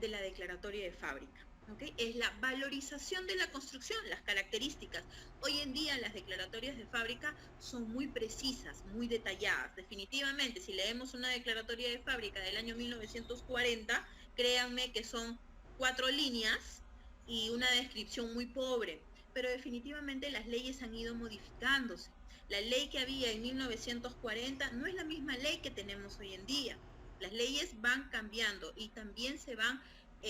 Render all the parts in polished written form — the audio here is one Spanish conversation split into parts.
de la declaratoria de fábrica. ¿Okay? Es la valorización de la construcción, las características. Hoy en día las declaratorias de fábrica son muy precisas, muy detalladas. Definitivamente, si leemos una declaratoria de fábrica del año 1940, créanme que son 4 líneas y una descripción muy pobre. Pero definitivamente las leyes han ido modificándose. La ley que había en 1940 no es la misma ley que tenemos hoy en día. Las leyes van cambiando y también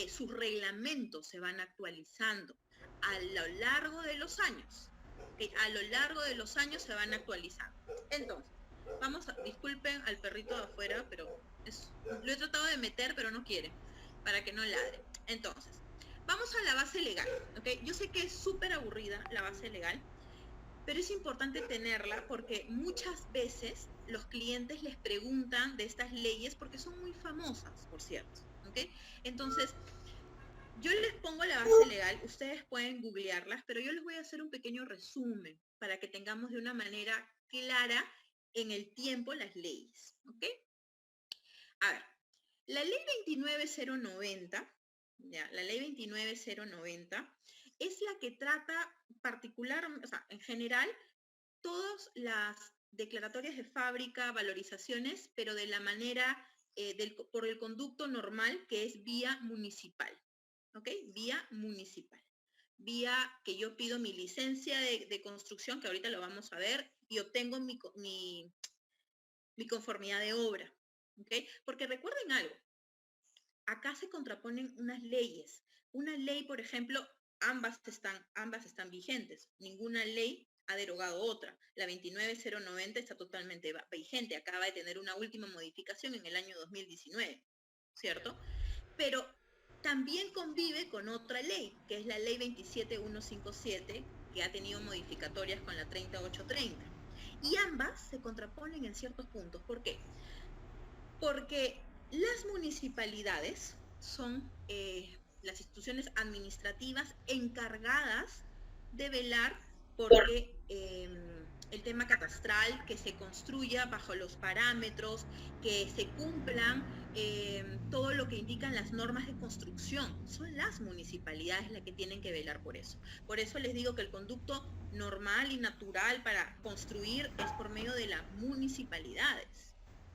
sus reglamentos se van actualizando a lo largo de los años. ¿Okay? A lo largo de los años se van actualizando. Entonces, disculpen al perrito de afuera, pero lo he tratado de meter, pero no quiere, para que no ladre. Entonces, vamos a la base legal. ¿Okay? Yo sé que es súper aburrida la base legal, pero es importante tenerla porque muchas veces los clientes les preguntan de estas leyes porque son muy famosas, por cierto. ¿Okay? Entonces, yo les pongo la base legal, ustedes pueden googlearlas, pero yo les voy a hacer un pequeño resumen para que tengamos de una manera clara en el tiempo las leyes. ¿Ok? A ver, la ley 29090, ya, la ley 29090 es la que trata en general, todas las declaratorias de fábrica, valorizaciones, pero de la manera, por el conducto normal, que es vía municipal. ¿Ok? Vía municipal. Vía que yo pido mi licencia de construcción, que ahorita lo vamos a ver, y obtengo mi conformidad de obra. ¿Ok? Porque recuerden algo, acá se contraponen unas leyes. Una ley, por ejemplo, ambas están vigentes. Ninguna ley ha derogado otra. La 29090 está totalmente vigente. Acaba de tener una última modificación en el año 2019, ¿cierto? Pero también convive con otra ley, que es la ley 27157, que ha tenido modificatorias con la 30830. Y ambas se contraponen en ciertos puntos. ¿Por qué? Porque las municipalidades son las instituciones administrativas encargadas de velar porque el tema catastral, que se construya bajo los parámetros, que se cumplan todo lo que indican las normas de construcción. Son las municipalidades las que tienen que velar por eso. Por eso les digo que el conducto normal y natural para construir es por medio de las municipalidades.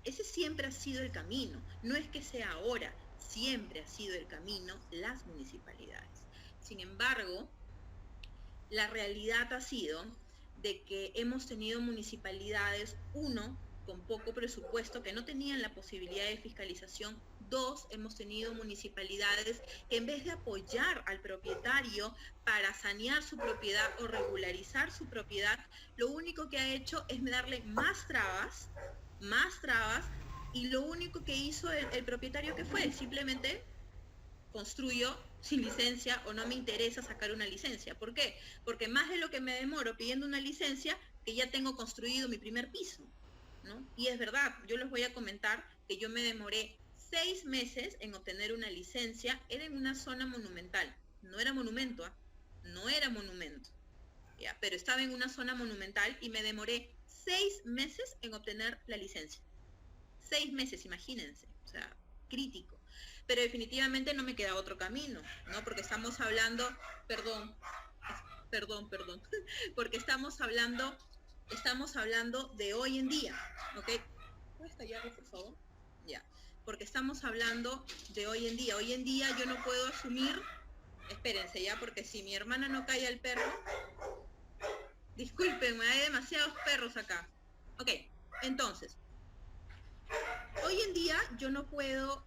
Ese siempre ha sido el camino, no es que sea ahora, siempre ha sido el camino las municipalidades. Sin embargo, la realidad ha sido de que hemos tenido municipalidades, uno, con poco presupuesto, que no tenían la posibilidad de fiscalización. Dos, hemos tenido municipalidades que en vez de apoyar al propietario para sanear su propiedad o regularizar su propiedad, lo único que ha hecho es darle más trabas, y lo único que hizo el propietario, ¿qué fue? Simplemente construyo sin licencia o no me interesa sacar una licencia. ¿Por qué? Porque más de lo que me demoro pidiendo una licencia, que ya tengo construido mi primer piso, ¿no? Y es verdad, yo les voy a comentar que yo me demoré 6 meses en obtener una licencia, era en una zona monumental, no era monumento, ¿eh? No era monumento, ¿ya? Pero estaba en una zona monumental y me demoré 6 meses en obtener la licencia. 6 meses, imagínense, o sea, crítico. Pero definitivamente no me queda otro camino, ¿no? Porque estamos hablando, perdón, porque estamos hablando de hoy en día, ¿ok? ¿Puedes callarlo, por favor? Ya, porque estamos hablando de hoy en día. Hoy en día yo no puedo asumir, espérense ya, porque si mi hermana no calla el perro, discúlpenme, hay demasiados perros acá. Ok, entonces, hoy en día yo no puedo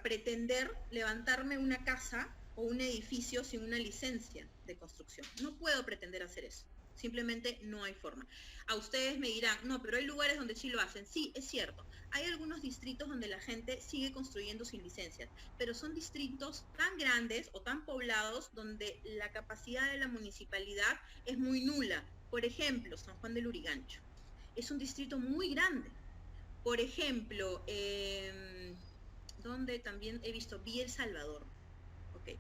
pretender levantarme una casa o un edificio sin una licencia de construcción. No puedo pretender hacer eso. Simplemente no hay forma. A ustedes me dirán, no, pero hay lugares donde sí lo hacen. Sí, es cierto. Hay algunos distritos donde la gente sigue construyendo sin licencias, pero son distritos tan grandes o tan poblados donde la capacidad de la municipalidad es muy nula. Por ejemplo, San Juan del Lurigancho. Es un distrito muy grande. Por ejemplo, donde también he visto Villa El Salvador, ¿ok?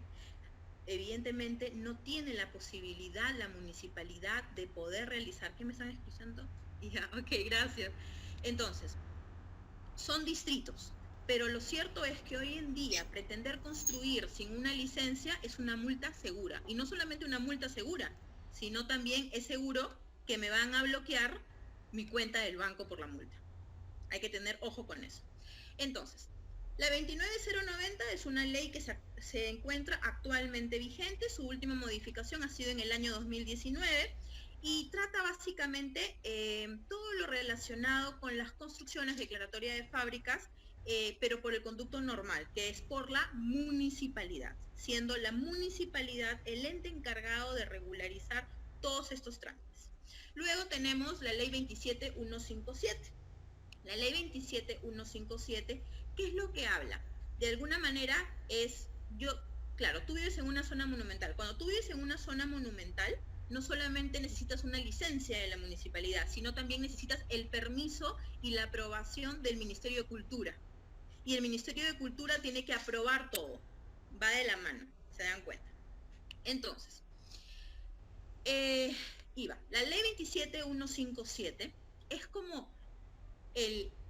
Evidentemente no tiene la posibilidad la municipalidad de poder realizar. ¿Qué me están escuchando? Ya, ok, gracias. Entonces, son distritos Pero lo cierto es que hoy en día pretender construir sin una licencia es una multa segura. Y no solamente una multa segura, sino también es seguro que me van a bloquear mi cuenta del banco por la multa. Hay que tener ojo con eso. Entonces, la 29090 es una ley que se encuentra actualmente vigente. Su última modificación ha sido en el año 2019 y trata básicamente todo lo relacionado con las construcciones declaratorias de fábricas, pero por el conducto normal, que es por la municipalidad, siendo la municipalidad el ente encargado de regularizar todos estos trámites. Luego tenemos la ley 27157. La ley 27157, ¿qué es lo que habla? De alguna manera claro, tú vives en una zona monumental. Cuando tú vives en una zona monumental, no solamente necesitas una licencia de la municipalidad, sino también necesitas el permiso y la aprobación del Ministerio de Cultura. Y el Ministerio de Cultura tiene que aprobar todo. Va de la mano, se dan cuenta. Entonces, la ley 27157 es como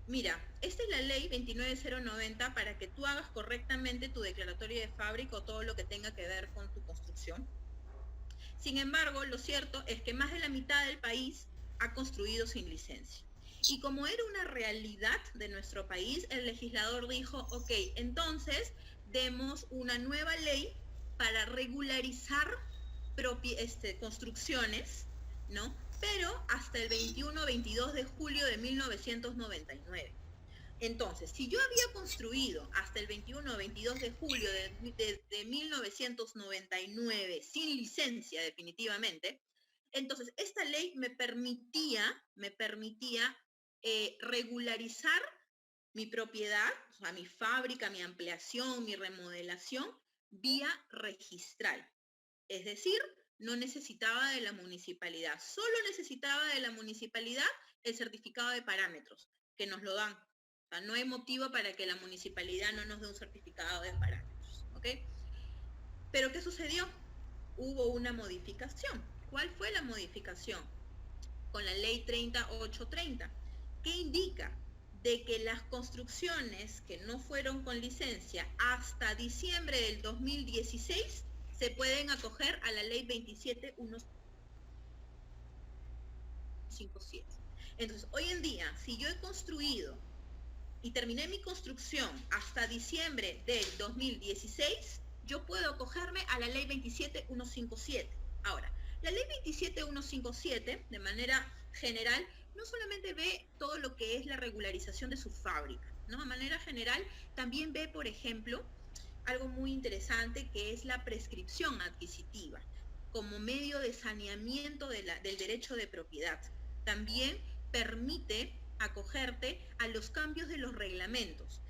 mira, esta es la ley 29090 para que tú hagas correctamente tu declaratoria de fábrica o todo lo que tenga que ver con tu construcción. Sin embargo, lo cierto es que más de la mitad del país ha construido sin licencia. Y como era una realidad de nuestro país, el legislador dijo, ok, entonces demos una nueva ley para regularizar construcciones, ¿no? Pero hasta el 21-22 de julio de 1999. Entonces, si yo había construido hasta el 21 o 22 de julio de 1999 sin licencia definitivamente, entonces esta ley me permitía regularizar mi propiedad, o sea, mi fábrica, mi ampliación, mi remodelación, vía registral. Es decir, no necesitaba de la municipalidad, solo necesitaba de la municipalidad el certificado de parámetros, que nos lo dan. O sea, no hay motivo para que la municipalidad no nos dé un certificado de parámetros, ¿ok? Pero ¿qué sucedió? Hubo una modificación. ¿Cuál fue la modificación? Con la ley 30830, que indica de que las construcciones que no fueron con licencia hasta diciembre del 2016 se pueden acoger a la ley 27157. Entonces, hoy en día, si yo he construido y terminé mi construcción hasta diciembre del 2016, yo puedo acogerme a la ley 27157. Ahora, la ley 27157, de manera general, no solamente ve todo lo que es la regularización de su fábrica, ¿no? De manera general, también ve, por ejemplo, algo muy interesante que es la prescripción adquisitiva como medio de saneamiento del derecho de propiedad. También permite acogerte a los cambios de los reglamentos.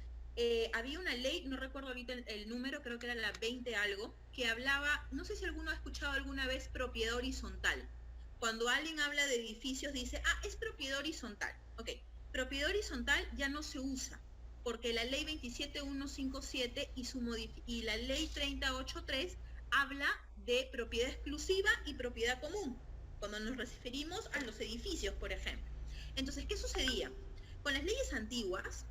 Había una ley, no recuerdo ahorita el número, creo que era la 20 algo, que hablaba, no sé si alguno ha escuchado alguna vez propiedad horizontal. Cuando alguien habla de edificios dice, es propiedad horizontal. Ok, propiedad horizontal ya no se usa, porque la ley 27157 y la ley 383 habla de propiedad exclusiva y propiedad común, cuando nos referimos a los edificios, por ejemplo. Entonces, ¿qué sucedía? Con las leyes antiguas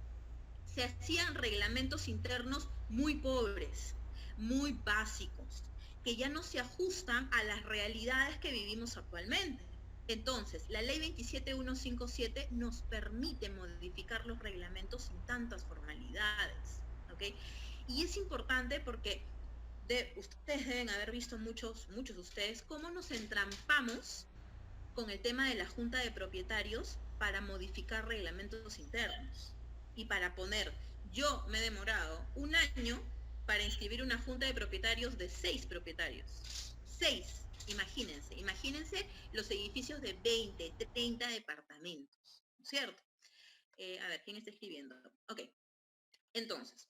se hacían reglamentos internos muy pobres, muy básicos, que ya no se ajustan a las realidades que vivimos actualmente. Entonces, la ley 27157 nos permite modificar los reglamentos sin tantas formalidades, ¿ok? Y es importante porque ustedes deben haber visto, muchos de ustedes, cómo nos entrampamos con el tema de la Junta de Propietarios para modificar reglamentos internos. Y para poner, yo me he demorado un año para inscribir una Junta de Propietarios de 6 propietarios. 6, imagínense los edificios de 20, 30 departamentos, ¿cierto? A ver, ¿quién está escribiendo? Ok, entonces,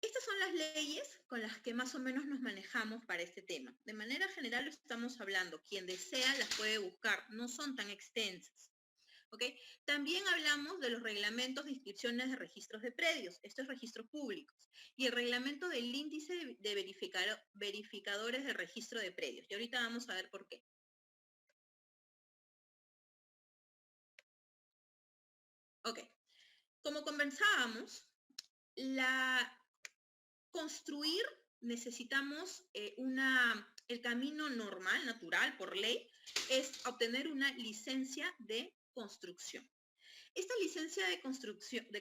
estas son las leyes con las que más o menos nos manejamos para este tema. De manera general lo estamos hablando. Quien desea las puede buscar. No son tan extensas. ¿Ok? También hablamos de los reglamentos de inscripciones de registros de predios. Estos registros públicos. Y el reglamento del índice de verificadores de registro de predios. Y ahorita vamos a ver por qué. Ok. Como conversábamos, construir necesitamos el camino normal, natural, por ley, es obtener una licencia de construcción. Esta licencia de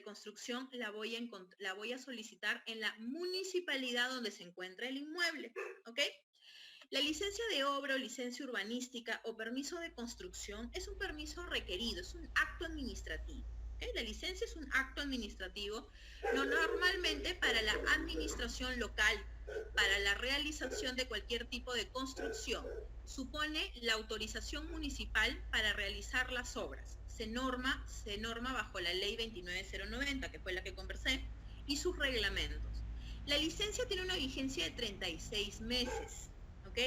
construcción la voy a solicitar en la municipalidad donde se encuentra el inmueble, ¿ok? La licencia de obra o licencia urbanística o permiso de construcción es un permiso requerido, es un acto administrativo. ¿Okay? La licencia es un acto administrativo, normalmente para la administración local, para la realización de cualquier tipo de construcción. Supone la autorización municipal para realizar las obras. Se norma bajo la ley 29090, que fue la que conversé, y sus reglamentos. La licencia tiene una vigencia de 36 meses. ¿ok?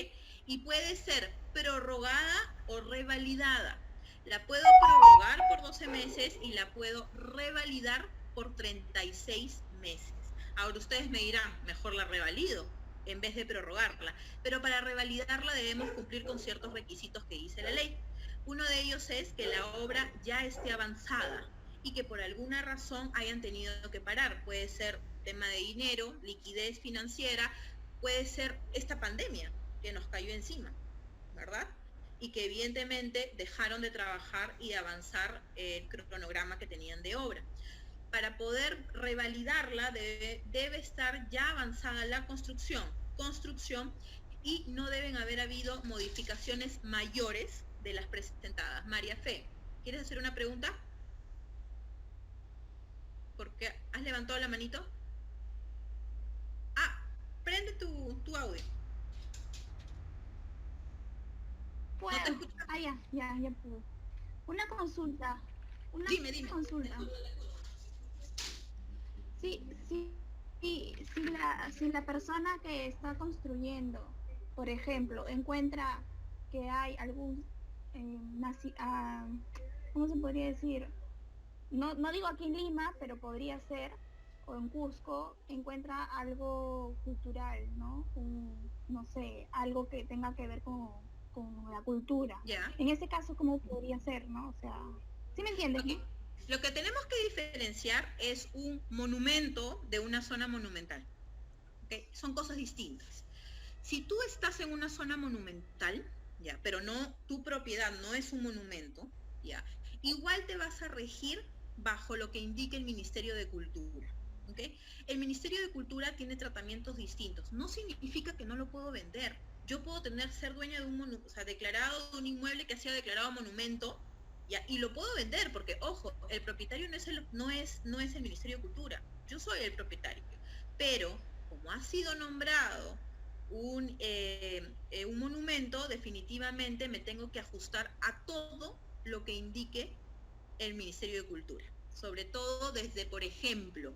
Y puede ser prorrogada o revalidada. La puedo prorrogar por 12 meses y la puedo revalidar por 36 meses. Ahora ustedes me dirán, mejor la revalido en vez de prorrogarla. Pero para revalidarla debemos cumplir con ciertos requisitos que dice la ley. Uno de ellos es que la obra ya esté avanzada y que por alguna razón hayan tenido que parar. Puede ser tema de dinero, liquidez financiera, puede ser esta pandemia que nos cayó encima, ¿verdad? Y que evidentemente dejaron de trabajar y de avanzar el cronograma que tenían de obra. Para poder revalidarla debe estar ya avanzada la construcción, y no deben haber habido modificaciones mayores de las presentadas. María Fe, ¿quieres hacer una pregunta? Porque has levantado la manito. Prende tu audio. Pues, ya puedo. Una consulta. Dime. Consulta. Si la persona que está construyendo, por ejemplo, encuentra que hay algún, ¿cómo se podría decir? No digo aquí en Lima, pero podría ser, o en Cusco, encuentra algo cultural, ¿no? No sé, algo que tenga que ver con la cultura. Ya. En este caso, ¿cómo podría ser, no? O sea, ¿sí me entiendes? Okay. Lo que tenemos que diferenciar es un monumento de una zona monumental. ¿Okay? Son cosas distintas. Si tú estás en una zona monumental, ya, pero no, tu propiedad no es un monumento, ya, igual te vas a regir bajo lo que indique el Ministerio de Cultura. ¿Okay? El Ministerio de Cultura tiene tratamientos distintos. No significa que no lo puedo vender. Yo puedo ser dueña de un monumento, o sea, declarado de un inmueble que ha sido declarado monumento, ¿ya? Y lo puedo vender porque, ojo, el propietario no es el Ministerio de Cultura. Yo soy el propietario. Pero, como ha sido nombrado un monumento, definitivamente me tengo que ajustar a todo lo que indique el Ministerio de Cultura. Sobre todo desde, por ejemplo,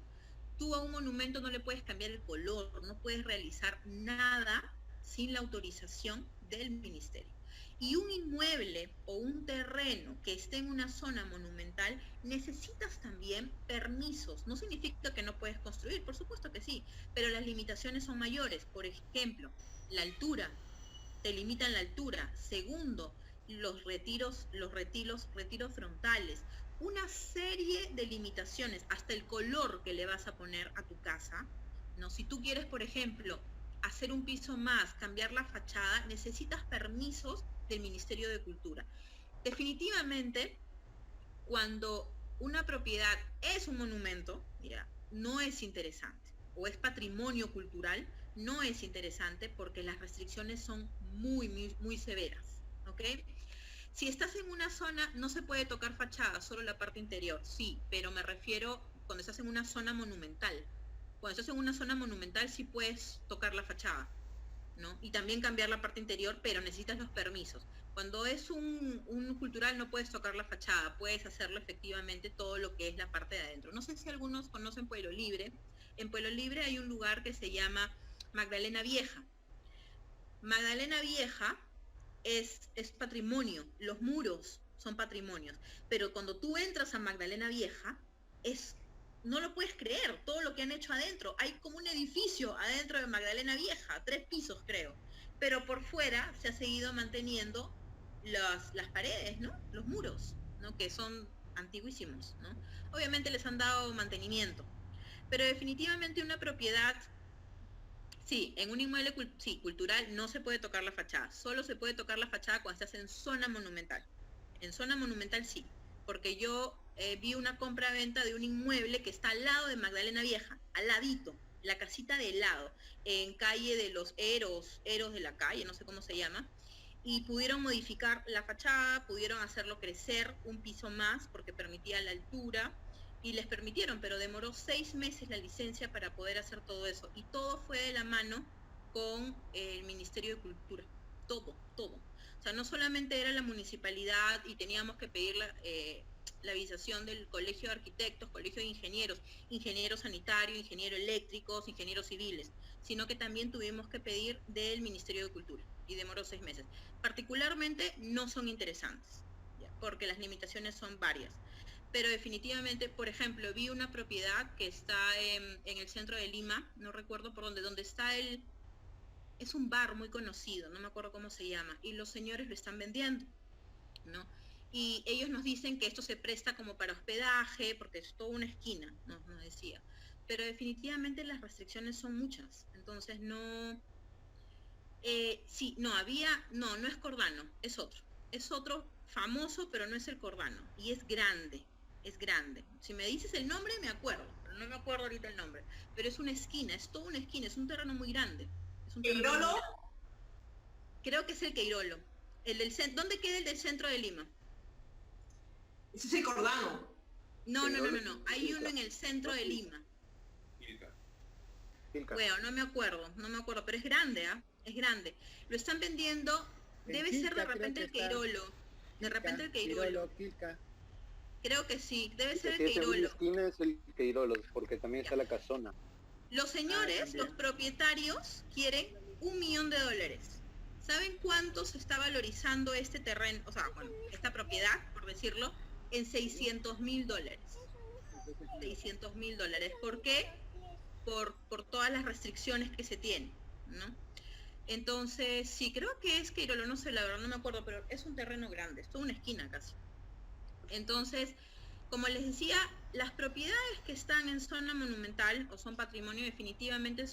tú a un monumento no le puedes cambiar el color, no puedes realizar nada sin la autorización del ministerio. Y un inmueble o un terreno que esté en una zona monumental, necesitas también permisos. No significa que no puedes construir, por supuesto que sí, pero las limitaciones son mayores. Por ejemplo, la altura, te limitan la altura. Segundo, los retiros frontales. Una serie de limitaciones, hasta el color que le vas a poner a tu casa, ¿no? Si tú quieres, por ejemplo, hacer un piso más, cambiar la fachada, necesitas permisos del Ministerio de Cultura. Definitivamente, cuando una propiedad es un monumento, mira, no es interesante, o es patrimonio cultural, no es interesante porque las restricciones son muy severas, ¿ok? Si estás en una zona, no se puede tocar fachada, solo la parte interior, sí, pero me refiero cuando estás en una zona monumental. Cuando estás en una zona monumental sí puedes tocar la fachada, ¿no? Y también cambiar la parte interior, pero necesitas los permisos. Cuando es un cultural no puedes tocar la fachada, puedes hacerlo efectivamente todo lo que es la parte de adentro. No sé si algunos conocen Pueblo Libre. En Pueblo Libre hay un lugar que se llama Magdalena Vieja. Magdalena Vieja es patrimonio, los muros son patrimonios, pero cuando tú entras a Magdalena Vieja, no lo puedes creer, todo lo que han hecho adentro. Hay como un edificio adentro de Magdalena Vieja, 3 pisos creo, pero por fuera se ha seguido manteniendo las paredes, ¿no? Los muros, ¿no? Que son antiguísimos, ¿no? Obviamente les han dado mantenimiento, pero definitivamente una propiedad, sí, en un inmueble cultural no se puede tocar la fachada, solo se puede tocar la fachada cuando estás en zona monumental. En zona monumental sí, porque yo vi una compra-venta de un inmueble que está al lado de Magdalena Vieja, al ladito, la casita de lado, en calle de los Eros de la calle, no sé cómo se llama, y pudieron modificar la fachada, pudieron hacerlo crecer un piso más porque permitía la altura, y les permitieron, pero demoró 6 meses la licencia para poder hacer todo eso, y todo fue de la mano con el Ministerio de Cultura, todo. O sea, no solamente era la municipalidad y teníamos que pedir la avisación del Colegio de Arquitectos, Colegio de Ingenieros, ingeniero sanitario, ingeniero eléctricos, ingenieros civiles, sino que también tuvimos que pedir del Ministerio de Cultura, y demoró 6 meses. Particularmente no son interesantes, ¿ya? Porque las limitaciones son varias. Pero definitivamente, por ejemplo, vi una propiedad que está en el centro de Lima, no recuerdo por donde está es un bar muy conocido, no me acuerdo cómo se llama, y los señores lo están vendiendo, ¿no? Y ellos nos dicen que esto se presta como para hospedaje, porque es toda una esquina, nos decía. Pero definitivamente las restricciones son muchas, entonces no... sí, no es Cordano, es otro famoso, pero no es el Cordano, y es grande. Si me dices el nombre me acuerdo, pero no me acuerdo ahorita el nombre. Pero es una esquina, es toda una esquina, es un terreno muy grande. ¿Queirolo? Creo que es el Queirolo. ¿Dónde queda el del centro de Lima? Ese es el Cordano. No. Hay uno en el centro de Lima. Bueno, no me acuerdo, pero es grande, ¿ah? Es grande. Lo están vendiendo, debe ser de repente el Queirolo. Creo que sí, debe ser el Queirolo. La esquina es el Queirolo, porque también está la casona. Los señores, los propietarios, quieren $1 millón. ¿Saben cuánto se está valorizando este terreno, o sea, bueno, esta propiedad, por decirlo, en $600,000? $600,000. ¿Por qué? Por todas las restricciones que se tienen, ¿no? Entonces, sí, creo que es Queirolo, no sé, la verdad no me acuerdo, pero es un terreno grande, es toda una esquina casi. Entonces, como les decía, las propiedades que están en zona monumental o son patrimonio definitivamente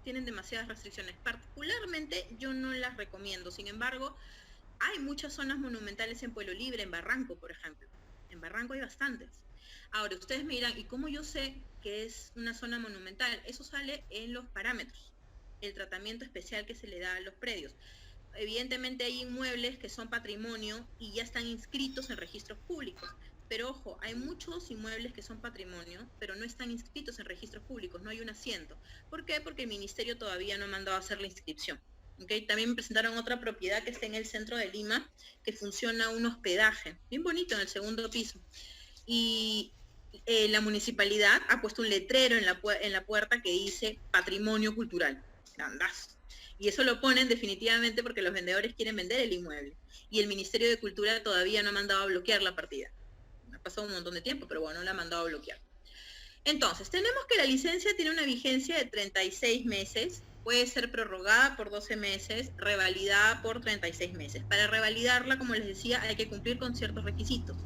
tienen demasiadas restricciones. Particularmente yo no las recomiendo. Sin embargo, hay muchas zonas monumentales en Pueblo Libre, en Barranco, por ejemplo. En Barranco hay bastantes. Ahora, ustedes me dirán, ¿y cómo yo sé que es una zona monumental? Eso sale en los parámetros, el tratamiento especial que se le da a los predios. Evidentemente hay inmuebles que son patrimonio y ya están inscritos en registros públicos. Pero ojo, hay muchos inmuebles que son patrimonio, pero no están inscritos en registros públicos, no hay un asiento. ¿Por qué? Porque el ministerio todavía no ha mandado a hacer la inscripción. ¿Okay? También me presentaron otra propiedad que está en el centro de Lima, que funciona un hospedaje, bien bonito, en el segundo piso. Y la municipalidad ha puesto un letrero en la puerta que dice Patrimonio Cultural. Grandazo. Y eso lo ponen definitivamente porque los vendedores quieren vender el inmueble. Y el Ministerio de Cultura todavía no ha mandado a bloquear la partida. Ha pasado un montón de tiempo, pero bueno, no la ha mandado a bloquear. Entonces, tenemos que la licencia tiene una vigencia de 36 meses, puede ser prorrogada por 12 meses, revalidada por 36 meses. Para revalidarla, como les decía, hay que cumplir con ciertos requisitos,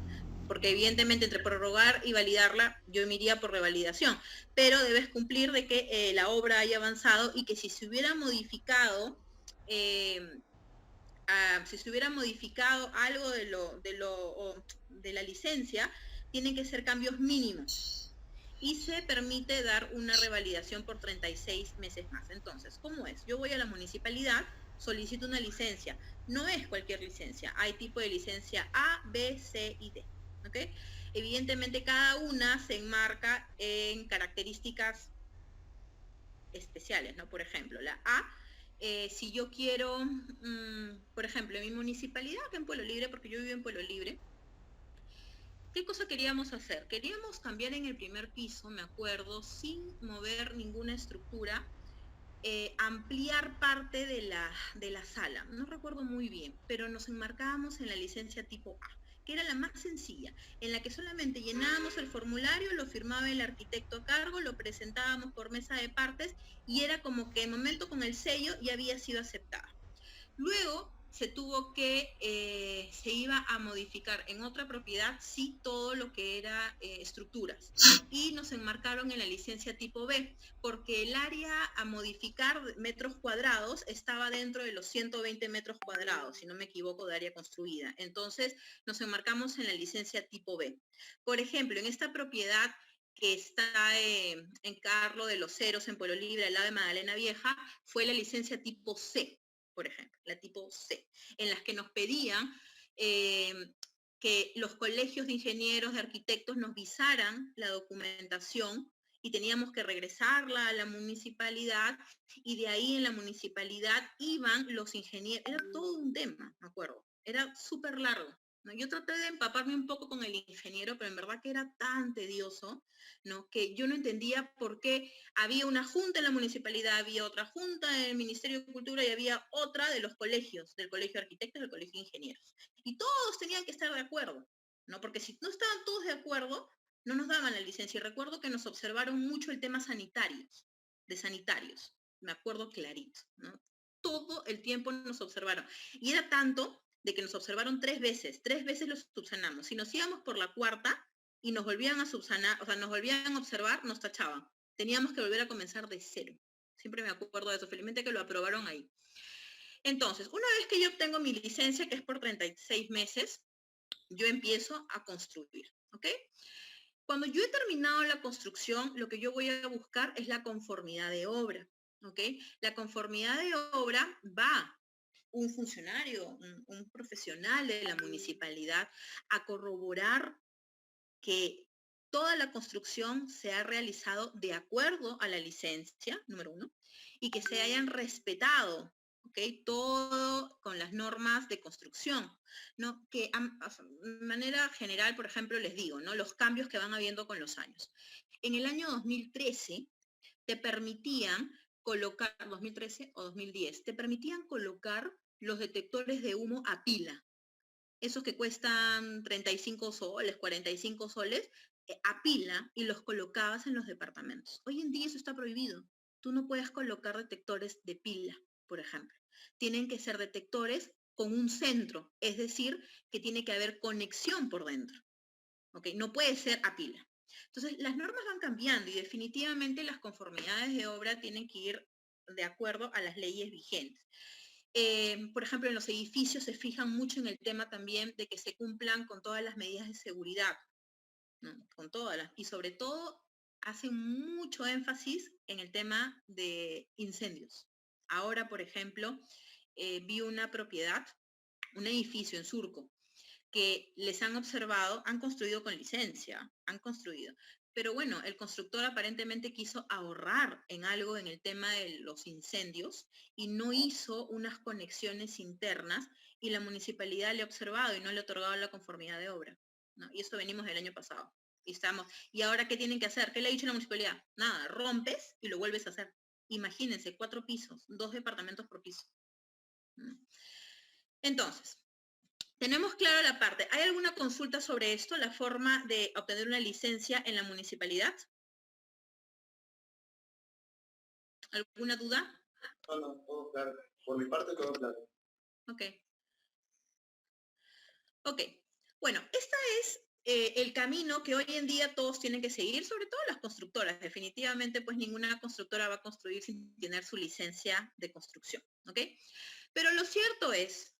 porque evidentemente entre prorrogar y validarla, yo me iría por revalidación, pero debes cumplir de que la obra haya avanzado y que si se hubiera modificado... si se hubiera modificado algo de la licencia, tienen que ser cambios mínimos y se permite dar una revalidación por 36 meses más. Entonces, ¿cómo es? Yo voy a la municipalidad, solicito una licencia, no es cualquier licencia, hay tipo de licencia A, B, C y D, ¿ok? Evidentemente cada una se enmarca en características especiales, ¿no? Por ejemplo, la A, si yo quiero, por ejemplo, en mi municipalidad, acá en Pueblo Libre, porque yo vivo en Pueblo Libre, ¿qué cosa queríamos hacer? Queríamos cambiar en el primer piso, me acuerdo, sin mover ninguna estructura, ampliar parte de la sala, no recuerdo muy bien, pero nos enmarcábamos en la licencia tipo A, que era la más sencilla, en la que solamente llenábamos el formulario, lo firmaba el arquitecto a cargo, lo presentábamos por mesa de partes y era como que el momento con el sello ya había sido aceptada. Luego se tuvo que, se iba a modificar en otra propiedad, sí, todo lo que era estructuras. Y nos enmarcaron en la licencia tipo B, porque el área a modificar metros cuadrados estaba dentro de los 120 metros cuadrados, si no me equivoco, de área construida. Entonces, nos enmarcamos en la licencia tipo B. Por ejemplo, en esta propiedad que está en Carlo de los Ceros, en Pueblo Libre, al lado de Magdalena Vieja, fue la licencia tipo C, por ejemplo, la tipo C, en las que nos pedían que los colegios de ingenieros, de arquitectos, nos visaran la documentación y teníamos que regresarla a la municipalidad, y de ahí en la municipalidad iban los ingenieros, era todo un tema, me acuerdo, era súper largo, ¿no? Yo traté de empaparme un poco con el ingeniero, pero en verdad que era tan tedioso, ¿no? Que yo no entendía por qué había una junta en la municipalidad, había otra junta en el Ministerio de Cultura y había otra de los colegios, del Colegio de Arquitectos, del Colegio de Ingenieros. Y todos tenían que estar de acuerdo, ¿no? Porque si no estaban todos de acuerdo, no nos daban la licencia. Y recuerdo que nos observaron mucho el tema sanitarios, de sanitarios, me acuerdo clarito, ¿no? Todo el tiempo nos observaron. Y era tanto de que nos observaron 3 veces los subsanamos. Si nos íbamos por la cuarta y nos volvían a subsanar, o sea, nos volvían a observar, nos tachaban. Teníamos que volver a comenzar de cero. Siempre me acuerdo de eso, felizmente que lo aprobaron ahí. Entonces, una vez que yo obtengo mi licencia, que es por 36 meses, yo empiezo a construir, ¿ok? Cuando yo he terminado la construcción, lo que yo voy a buscar es la conformidad de obra, ¿ok? La conformidad de obra va un funcionario, un profesional de la municipalidad a corroborar que toda la construcción se ha realizado de acuerdo a la licencia, número 1, y que se hayan respetado, ¿ok? Todo con las normas de construcción, ¿no? Que de manera general, por ejemplo, les digo, ¿no? Los cambios que van habiendo con los años. En el año 2013 te permitían colocar, 2013 o 2010, te permitían colocar los detectores de humo a pila. Esos que cuestan 35 soles, 45 soles, a pila, y los colocabas en los departamentos. Hoy en día eso está prohibido. Tú no puedes colocar detectores de pila, por ejemplo. Tienen que ser detectores con un centro, es decir, que tiene que haber conexión por dentro. ¿Ok? No puede ser a pila. Entonces, las normas van cambiando y definitivamente las conformidades de obra tienen que ir de acuerdo a las leyes vigentes. Por ejemplo, en los edificios se fijan mucho en el tema también de que se cumplan con todas las medidas de seguridad, ¿no? Con todas las, y sobre todo hacen mucho énfasis en el tema de incendios. Ahora, por ejemplo, vi una propiedad, un edificio en Surco, que les han observado, han construido con licencia, han construido. Pero bueno, el constructor aparentemente quiso ahorrar en algo en el tema de los incendios y no hizo unas conexiones internas, y la municipalidad le ha observado y no le ha otorgado la conformidad de obra, ¿no? Y esto venimos del año pasado. ¿Y ahora qué tienen que hacer? ¿Qué le ha dicho la municipalidad? Nada, rompes y lo vuelves a hacer. Imagínense, 4 pisos, 2 departamentos por piso. Entonces, tenemos claro la parte. ¿Hay alguna consulta sobre esto, la forma de obtener una licencia en la municipalidad? ¿Alguna duda? No, todo claro. Por mi parte, todo claro. Ok. Ok. Bueno, este es el camino que hoy en día todos tienen que seguir, sobre todo las constructoras. Definitivamente, pues ninguna constructora va a construir sin tener su licencia de construcción, ¿ok? Pero lo cierto es,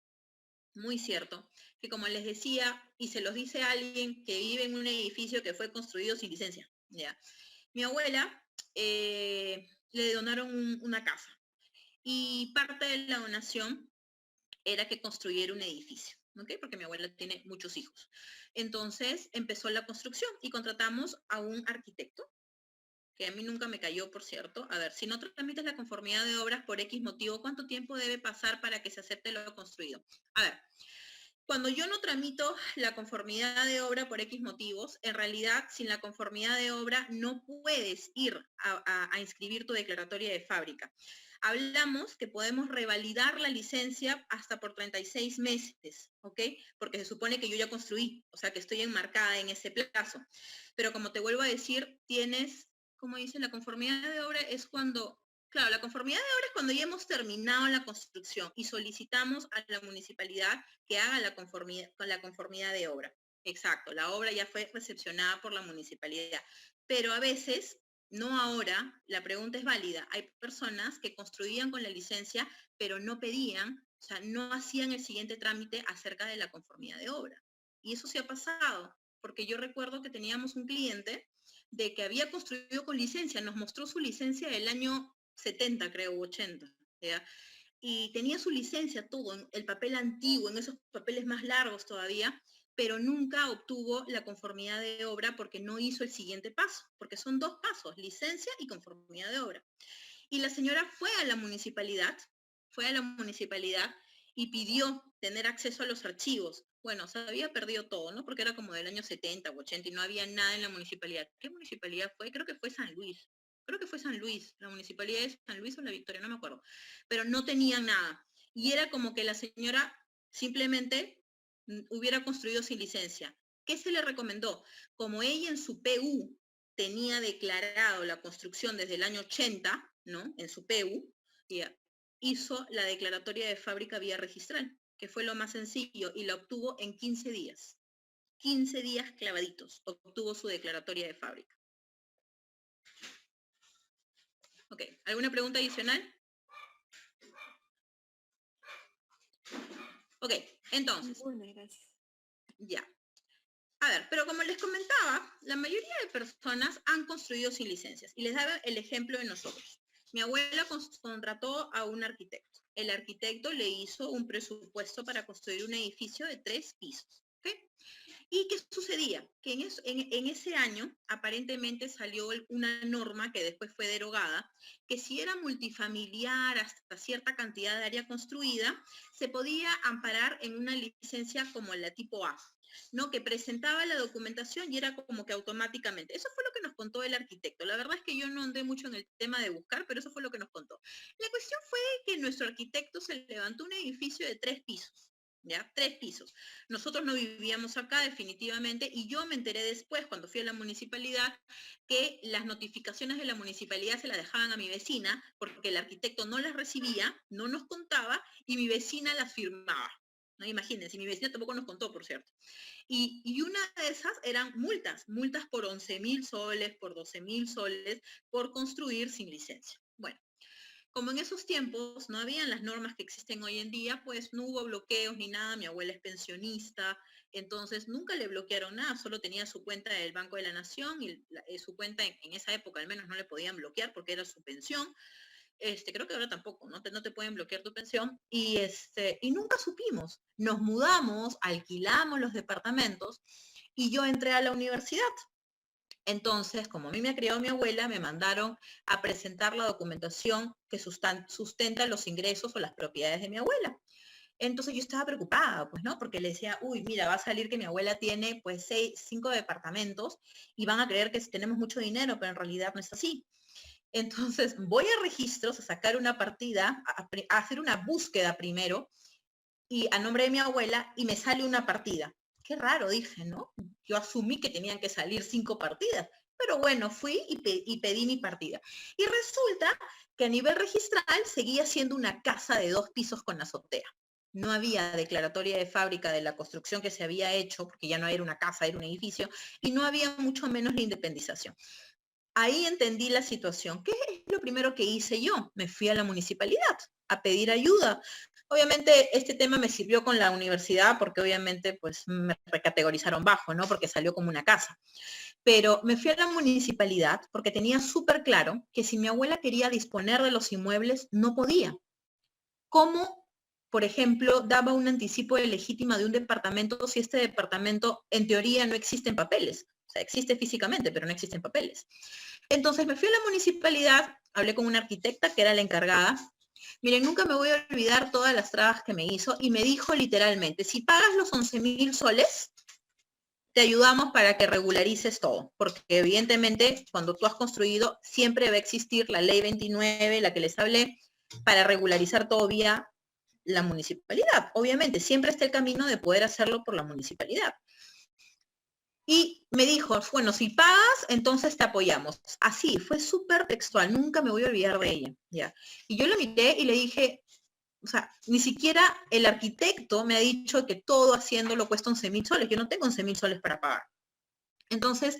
muy cierto, que como les decía, y se los dice alguien que vive en un edificio que fue construido sin licencia, ¿ya? Mi abuela le donaron una casa, y parte de la donación era que construyera un edificio, ¿ok? Porque mi abuela tiene muchos hijos. Entonces empezó la construcción y contratamos a un arquitecto, que a mí nunca me cayó, por cierto. A ver, si no tramitas la conformidad de obras por X motivo, ¿cuánto tiempo debe pasar para que se acepte lo construido? A ver, cuando yo no tramito la conformidad de obra por X motivos, en realidad, sin la conformidad de obra no puedes ir a inscribir tu declaratoria de fábrica. Hablamos que podemos revalidar la licencia hasta por 36 meses, ¿ok? Porque se supone que yo ya construí, o sea que estoy enmarcada en ese plazo. Pero como te vuelvo a decir, tienes, como dice, la conformidad de obra es cuando Claro, la conformidad de obra es cuando ya hemos terminado la construcción y solicitamos a la municipalidad que haga la conformidad de obra. Exacto, la obra ya fue recepcionada por la municipalidad. Pero a veces, no ahora, la pregunta es válida. Hay personas que construían con la licencia, pero no pedían, o sea, no hacían el siguiente trámite acerca de la conformidad de obra. Y eso sí ha pasado, porque yo recuerdo que teníamos un cliente de que había construido con licencia, nos mostró su licencia del año 70, creo, 80, ¿ya? Y tenía su licencia, todo, en el papel antiguo, en esos papeles más largos todavía, pero nunca obtuvo la conformidad de obra porque no hizo el siguiente paso, porque son 2 pasos, licencia y conformidad de obra. Y la señora fue a la municipalidad y pidió tener acceso a los archivos. Bueno, se había perdido todo, ¿no? Porque era como del año 70 o 80 y no había nada en la municipalidad. ¿Qué municipalidad fue? Creo que fue San Luis. Creo que fue San Luis, la municipalidad de San Luis o La Victoria, no me acuerdo. Pero no tenían nada. Y era como que la señora simplemente hubiera construido sin licencia. ¿Qué se le recomendó? Como ella en su PU tenía declarado la construcción desde el año 80, ¿no? En su PU, hizo la declaratoria de fábrica vía registral, que fue lo más sencillo, y la obtuvo en 15 días. 15 días clavaditos, obtuvo su declaratoria de fábrica. Ok, ¿alguna pregunta adicional? Ok, entonces. Bueno, gracias. Ya. A ver, pero como les comentaba, la mayoría de personas han construido sin licencias. Y les daba el ejemplo de nosotros. Mi abuela contrató a un arquitecto. El arquitecto le hizo un presupuesto para construir un edificio de 3 pisos. ¿Okay? ¿Y qué sucedía? Que en ese año aparentemente salió una norma que después fue derogada, que si era multifamiliar hasta cierta cantidad de área construida, se podía amparar en una licencia como la tipo A, ¿no? Que presentaba la documentación y era como que automáticamente. Eso fue lo que nos contó el arquitecto. La verdad es que yo no andé mucho en el tema de buscar, pero eso fue lo que nos contó. La cuestión fue que nuestro arquitecto se levantó un edificio de 3 pisos. ¿Ya? 3 pisos. Nosotros no vivíamos acá definitivamente y yo me enteré después cuando fui a la municipalidad que las notificaciones de la municipalidad se las dejaban a mi vecina porque el arquitecto no las recibía, no nos contaba y mi vecina las firmaba. ¿No? Imagínense, mi vecina tampoco nos contó, por cierto. Y una de esas eran multas por 11.000 soles, por 12.000 soles, por construir sin licencia. Bueno. Como en esos tiempos no habían las normas que existen hoy en día, pues no hubo bloqueos ni nada, mi abuela es pensionista, entonces nunca le bloquearon nada, solo tenía su cuenta del Banco de la Nación y su cuenta en esa época al menos no le podían bloquear porque era su pensión. Creo que ahora tampoco, no te pueden bloquear tu pensión, y nunca supimos. Nos mudamos, alquilamos los departamentos y yo entré a la universidad. Entonces, como a mí me ha criado mi abuela, me mandaron a presentar la documentación que sustenta los ingresos o las propiedades de mi abuela. Entonces yo estaba preocupada, pues, ¿no? Porque le decía, uy, mira, va a salir que mi abuela tiene, pues, 5 departamentos y van a creer que tenemos mucho dinero, pero en realidad no es así. Entonces voy a registros a sacar una partida, a hacer una búsqueda primero, y a nombre de mi abuela, y me sale una partida. Qué raro, dije, ¿no? Yo asumí que tenían que salir 5 partidas, pero bueno, fui y pedí mi partida. Y resulta que a nivel registral seguía siendo una casa de 2 pisos con azotea. No había declaratoria de fábrica de la construcción que se había hecho, porque ya no era una casa, era un edificio, y no había mucho menos la independización. Ahí entendí la situación. ¿Qué es lo primero que hice yo? Me fui a la municipalidad a pedir ayuda. Obviamente este tema me sirvió con la universidad porque obviamente pues me recategorizaron bajo, ¿no? Porque salió como una casa. Pero me fui a la municipalidad porque tenía súper claro que si mi abuela quería disponer de los inmuebles, no podía. ¿Cómo, por ejemplo, daba un anticipo de legítima de un departamento si este departamento en teoría no existe en papeles? O sea, existe físicamente, pero no existe en papeles. Entonces me fui a la municipalidad, hablé con una arquitecta que era la encargada. Miren, nunca me voy a olvidar todas las trabas que me hizo y me dijo literalmente, si pagas los 11.000 soles, te ayudamos para que regularices todo, porque evidentemente cuando tú has construido siempre va a existir la ley 29, la que les hablé, para regularizar todo vía la municipalidad. Obviamente siempre está el camino de poder hacerlo por la municipalidad. Y me dijo, bueno, si pagas, entonces te apoyamos. Así, fue súper textual, nunca me voy a olvidar de ella, ¿ya? Y yo lo miré y le dije, o sea, ni siquiera el arquitecto me ha dicho que todo haciéndolo cuesta 11.000 soles, yo no tengo 11.000 soles para pagar. Entonces,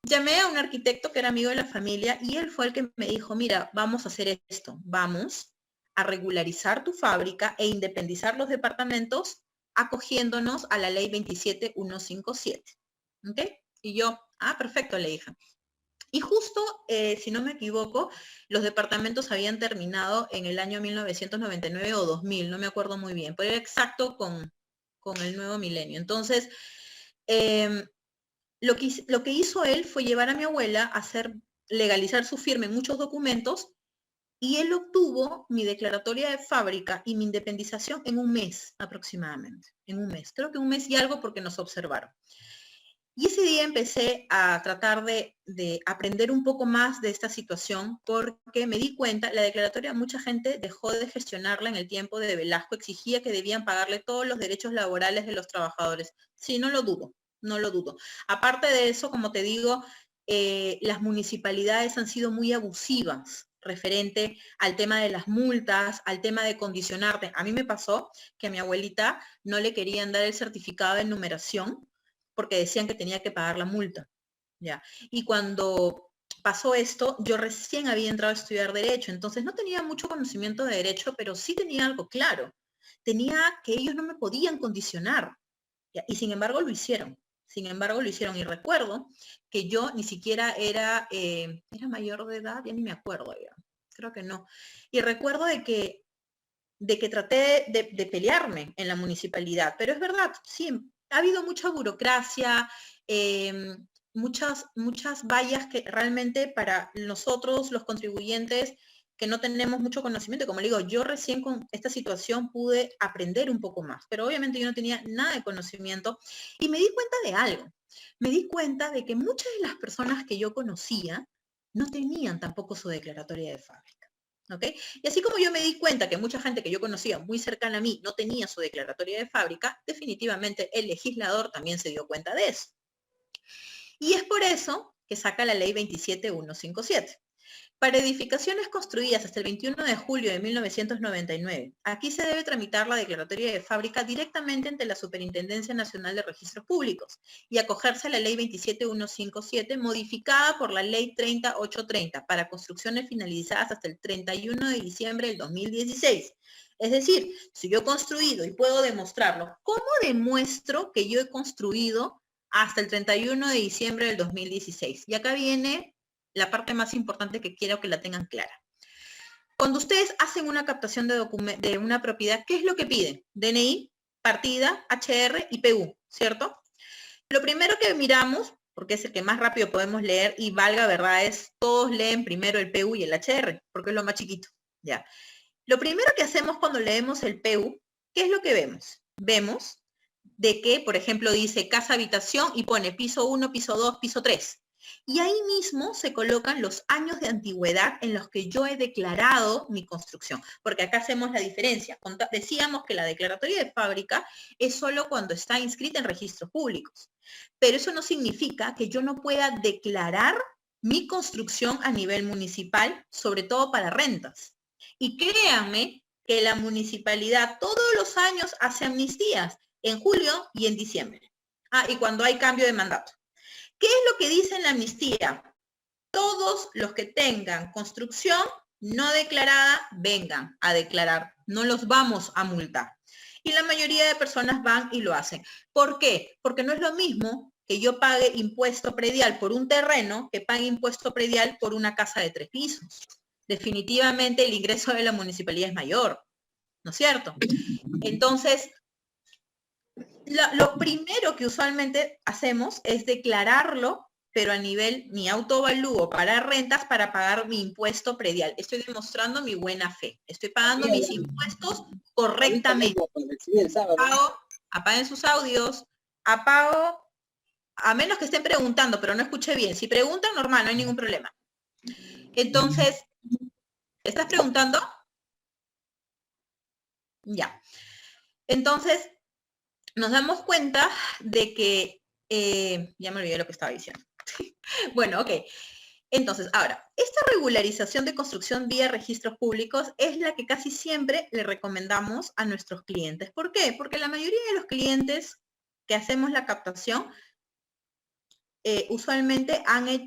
llamé a un arquitecto que era amigo de la familia y él fue el que me dijo, mira, vamos a hacer esto, vamos a regularizar tu fábrica e independizar los departamentos acogiéndonos a la ley 27157. ¿Ok? Y yo, perfecto, le dije. Y justo, si no me equivoco, los departamentos habían terminado en el año 1999 o 2000, no me acuerdo muy bien, pero era exacto con el nuevo milenio. Entonces, lo que hizo él fue llevar a mi abuela a legalizar su firma en muchos documentos y él obtuvo mi declaratoria de fábrica y mi independización en un mes aproximadamente, en un mes. Creo que un mes y algo porque nos observaron. Y ese día empecé a tratar de aprender un poco más de esta situación porque me di cuenta, la declaratoria mucha gente dejó de gestionarla en el tiempo de Velasco, exigía que debían pagarle todos los derechos laborales de los trabajadores. Sí, no lo dudo, no lo dudo. Aparte de eso, como te digo, las municipalidades han sido muy abusivas referente al tema de las multas, al tema de condicionarte. A mí me pasó que a mi abuelita no le querían dar el certificado de numeración porque decían que tenía que pagar la multa, ¿ya? Y cuando pasó esto, yo recién había entrado a estudiar Derecho, entonces no tenía mucho conocimiento de Derecho, pero sí tenía algo claro. Tenía que ellos no me podían condicionar, ¿ya? Y sin embargo lo hicieron. Sin embargo lo hicieron. Y recuerdo que yo ni siquiera era mayor de edad, ya ni me acuerdo ya. Creo que no. Y recuerdo de que traté de pelearme en la municipalidad, pero es verdad, sí, ha habido mucha burocracia, muchas vallas que realmente para nosotros, los contribuyentes, que no tenemos mucho conocimiento, como le digo, yo recién con esta situación pude aprender un poco más, pero obviamente yo no tenía nada de conocimiento y me di cuenta de algo. Me di cuenta de que muchas de las personas que yo conocía no tenían tampoco su declaratoria de fábrica. ¿Ok? Y así como yo me di cuenta que mucha gente que yo conocía muy cercana a mí no tenía su declaratoria de fábrica, definitivamente el legislador también se dio cuenta de eso. Y es por eso que saca la ley 27157. Para edificaciones construidas hasta el 21 de julio de 1999, aquí se debe tramitar la declaratoria de fábrica directamente ante la Superintendencia Nacional de Registros Públicos y acogerse a la ley 27157 modificada por la ley 30830 para construcciones finalizadas hasta el 31 de diciembre del 2016. Es decir, si yo he construido y puedo demostrarlo, ¿cómo demuestro que yo he construido hasta el 31 de diciembre del 2016? Y acá viene la parte más importante que quiero que la tengan clara. Cuando ustedes hacen una captación de una propiedad, ¿qué es lo que piden? DNI, partida, HR y PU, ¿cierto? Lo primero que miramos, porque es el que más rápido podemos leer y valga verdad, es todos leen primero el PU y el HR, porque es lo más chiquito, ¿ya? Lo primero que hacemos cuando leemos el PU, ¿qué es lo que vemos? Vemos de que, por ejemplo, dice casa habitación y pone piso 1, piso 2, piso 3. Y ahí mismo se colocan los años de antigüedad en los que yo he declarado mi construcción, porque acá hacemos la diferencia. Decíamos que la declaratoria de fábrica es solo cuando está inscrita en registros públicos, pero eso no significa que yo no pueda declarar mi construcción a nivel municipal, sobre todo para rentas. Y créanme que la municipalidad todos los años hace amnistías, en julio y en diciembre. Y cuando hay cambio de mandato. ¿Qué es lo que dice en la amnistía? Todos los que tengan construcción no declarada, vengan a declarar. No los vamos a multar. Y la mayoría de personas van y lo hacen. ¿Por qué? Porque no es lo mismo que yo pague impuesto predial por un terreno que pague impuesto predial por una casa de 3 pisos. Definitivamente el ingreso de la municipalidad es mayor, ¿no es cierto? Entonces, lo primero que usualmente hacemos es declararlo, pero a nivel mi autovalúo para rentas para pagar mi impuesto predial. Estoy demostrando mi buena fe. Estoy pagando mis impuestos correctamente. Apaguen sus audios. Apago, a menos que estén preguntando, pero no escuché bien. Si preguntan, normal, no hay ningún problema. Entonces, ¿estás preguntando? Ya. Entonces, nos damos cuenta de que Ya me olvidé lo que estaba diciendo. Bueno, ok. Entonces, ahora, esta regularización de construcción vía registros públicos es la que casi siempre le recomendamos a nuestros clientes. ¿Por qué? Porque la mayoría de los clientes que hacemos la captación usualmente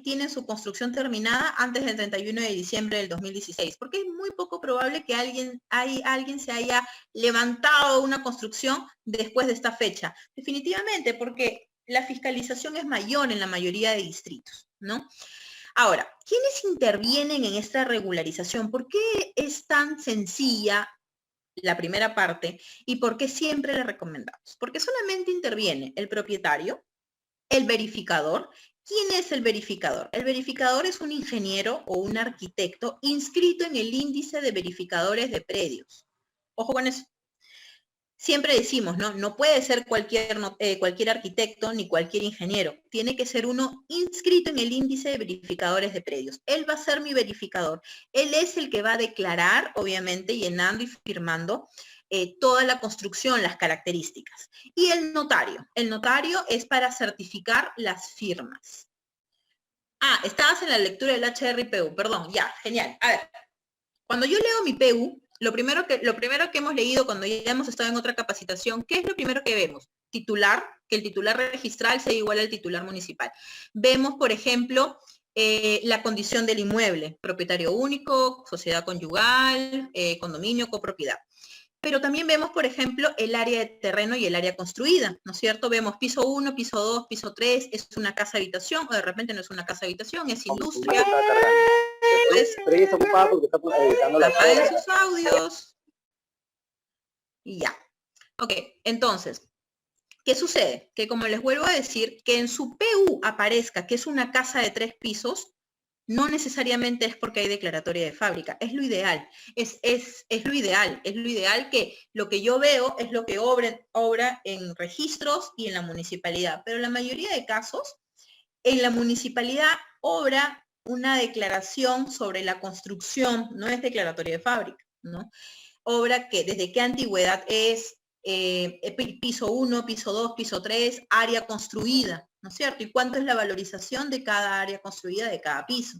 tienen su construcción terminada antes del 31 de diciembre del 2016, porque es muy poco probable que alguien se haya levantado una construcción después de esta fecha. Definitivamente, porque la fiscalización es mayor en la mayoría de distritos, ¿no? Ahora, ¿quiénes intervienen en esta regularización? ¿Por qué es tan sencilla la primera parte y por qué siempre la recomendamos? Porque solamente interviene el propietario, el verificador. ¿Quién es el verificador? El verificador es un ingeniero o un arquitecto inscrito en el índice de verificadores de predios. Ojo con eso. Siempre decimos, ¿no? No puede ser cualquier arquitecto ni cualquier ingeniero. Tiene que ser uno inscrito en el índice de verificadores de predios. Él va a ser mi verificador. Él es el que va a declarar, obviamente, llenando y firmando toda la construcción, las características. Y el notario. El notario es para certificar las firmas. Ah, estabas en la lectura del HRPU. Perdón, ya, genial. A ver, cuando yo leo mi PU, lo primero que hemos leído cuando ya hemos estado en otra capacitación, ¿qué es lo primero que vemos? Titular, que el titular registral sea igual al titular municipal. Vemos, por ejemplo, la condición del inmueble, propietario único, sociedad conyugal, condominio, copropiedad. Pero también vemos, por ejemplo, el área de terreno y el área construida, ¿no es cierto? Vemos piso 1, piso 2, piso 3, es una casa habitación, o de repente no es una casa habitación, es industria. Pero ella está ocupada porque está editando la apaguen sus audios. Y ya. Ok, entonces, ¿qué sucede? Que como les vuelvo a decir, que en su PU aparezca que es una casa de 3 pisos, no necesariamente es porque hay declaratoria de fábrica, es lo ideal, es lo ideal que lo que yo veo es lo que obra en registros y en la municipalidad, pero la mayoría de casos, en la municipalidad obra una declaración sobre la construcción, no es declaratoria de fábrica, ¿no? Obra que desde qué antigüedad es, piso 1, piso 2, piso 3, área construida, ¿no es cierto? Y cuánto es la valorización de cada área construida de cada piso.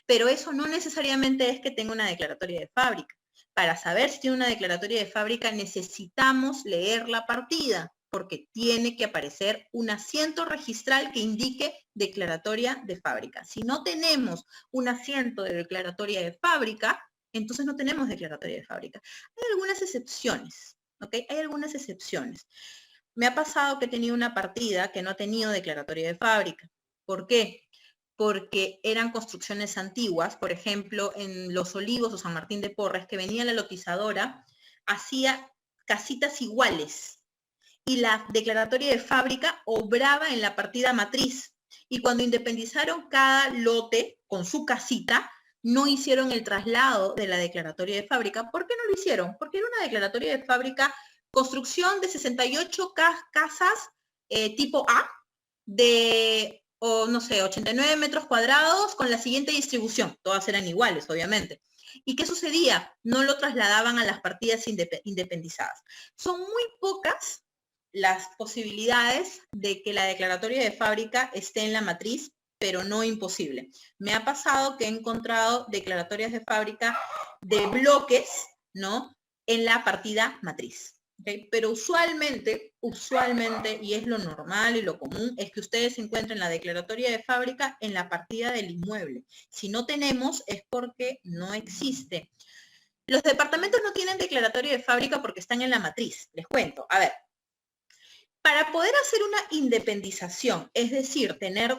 Pero eso no necesariamente es que tenga una declaratoria de fábrica. Para saber si tiene una declaratoria de fábrica necesitamos leer la partida, porque tiene que aparecer un asiento registral que indique declaratoria de fábrica. Si no tenemos un asiento de declaratoria de fábrica, entonces no tenemos declaratoria de fábrica. Hay algunas excepciones, ¿ok? Hay algunas excepciones. Me ha pasado que he tenido una partida que no ha tenido declaratoria de fábrica. ¿Por qué? Porque eran construcciones antiguas, por ejemplo, en Los Olivos o San Martín de Porres, que venía la lotizadora, hacía casitas iguales y la declaratoria de fábrica obraba en la partida matriz. Y cuando independizaron cada lote con su casita, no hicieron el traslado de la declaratoria de fábrica. ¿Por qué no lo hicieron? Porque era una declaratoria de fábrica, construcción de 68 casas tipo A, de, o no sé, 89 metros cuadrados con la siguiente distribución. Todas eran iguales, obviamente. ¿Y qué sucedía? No lo trasladaban a las partidas independizadas. Son muy pocas las posibilidades de que la declaratoria de fábrica esté en la matriz, pero no imposible. Me ha pasado que he encontrado declaratorias de fábrica de bloques, ¿no? En la partida matriz. ¿Okay? Pero usualmente, y es lo normal y lo común, es que ustedes encuentren la declaratoria de fábrica en la partida del inmueble. Si no tenemos, es porque no existe. Los departamentos no tienen declaratoria de fábrica porque están en la matriz. Les cuento. A ver, para poder hacer una independización, es decir, tener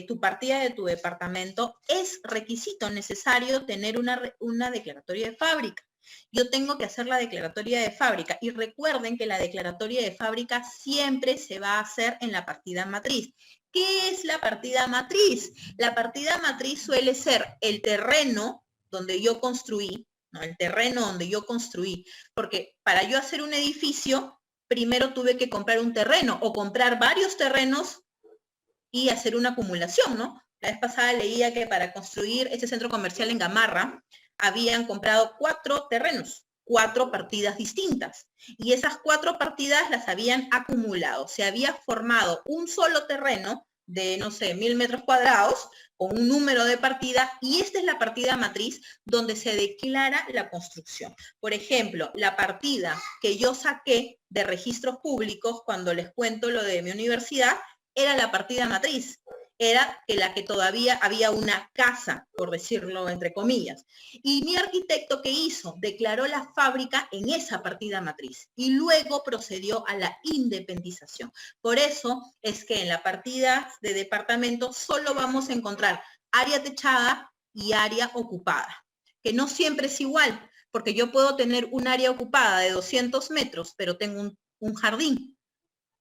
tu partida de tu departamento, es requisito necesario tener una declaratoria de fábrica. Yo tengo que hacer la declaratoria de fábrica y recuerden que la declaratoria de fábrica siempre se va a hacer en la partida matriz. ¿Qué es la partida matriz? La partida matriz suele ser el terreno donde yo construí, ¿no? El terreno donde yo construí, porque para yo hacer un edificio, primero tuve que comprar un terreno o comprar varios terrenos y hacer una acumulación, ¿no? La vez pasada leía que para construir este centro comercial en Gamarra habían comprado 4 terrenos, 4 partidas distintas. Y esas 4 partidas las habían acumulado. Se había formado un solo terreno de, no sé, 1000 metros cuadrados, con un número de partida, y esta es la partida matriz donde se declara la construcción. Por ejemplo, la partida que yo saqué de registros públicos cuando les cuento lo de mi universidad, era la partida matriz. Era la que todavía había una casa, por decirlo entre comillas. Y mi arquitecto, ¿qué hizo? Declaró la fábrica en esa partida matriz y luego procedió a la independización. Por eso es que en la partida de departamento solo vamos a encontrar área techada y área ocupada, que no siempre es igual, porque yo puedo tener un área ocupada de 200 metros, pero tengo un jardín,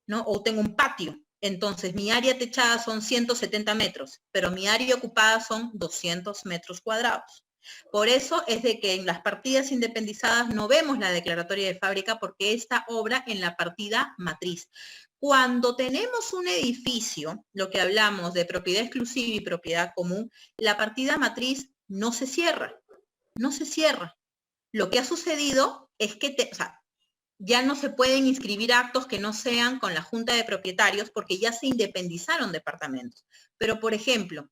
¿no? O tengo un patio. Entonces, mi área techada son 170 metros, pero mi área ocupada son 200 metros cuadrados. Por eso es de que en las partidas independizadas no vemos la declaratoria de fábrica, porque esta obra en la partida matriz. Cuando tenemos un edificio, lo que hablamos de propiedad exclusiva y propiedad común, la partida matriz no se cierra, no se cierra. Lo que ha sucedido es que, ya no se pueden inscribir actos que no sean con la Junta de Propietarios porque ya se independizaron departamentos. Pero, por ejemplo,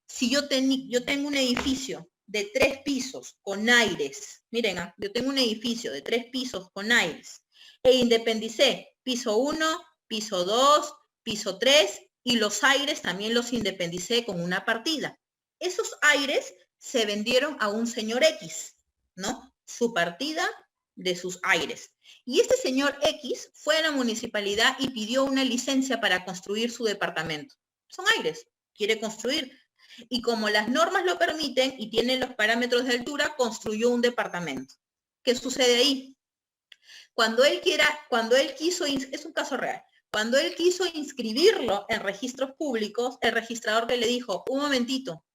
si yo tengo un edificio de 3 pisos con aires, miren, yo tengo un edificio de 3 pisos con aires e independicé piso 1, piso 2, piso 3 y los aires también los independicé con una partida. Esos aires se vendieron a un señor X, ¿no? Su partida de sus aires. Y este señor X fue a la municipalidad y pidió una licencia para construir su departamento. Son aires, quiere construir. Y como las normas lo permiten y tienen los parámetros de altura, construyó un departamento. ¿Qué sucede ahí? Cuando él quiso, es un caso real, cuando él quiso inscribirlo en registros públicos, el registrador le dijo, un momentito,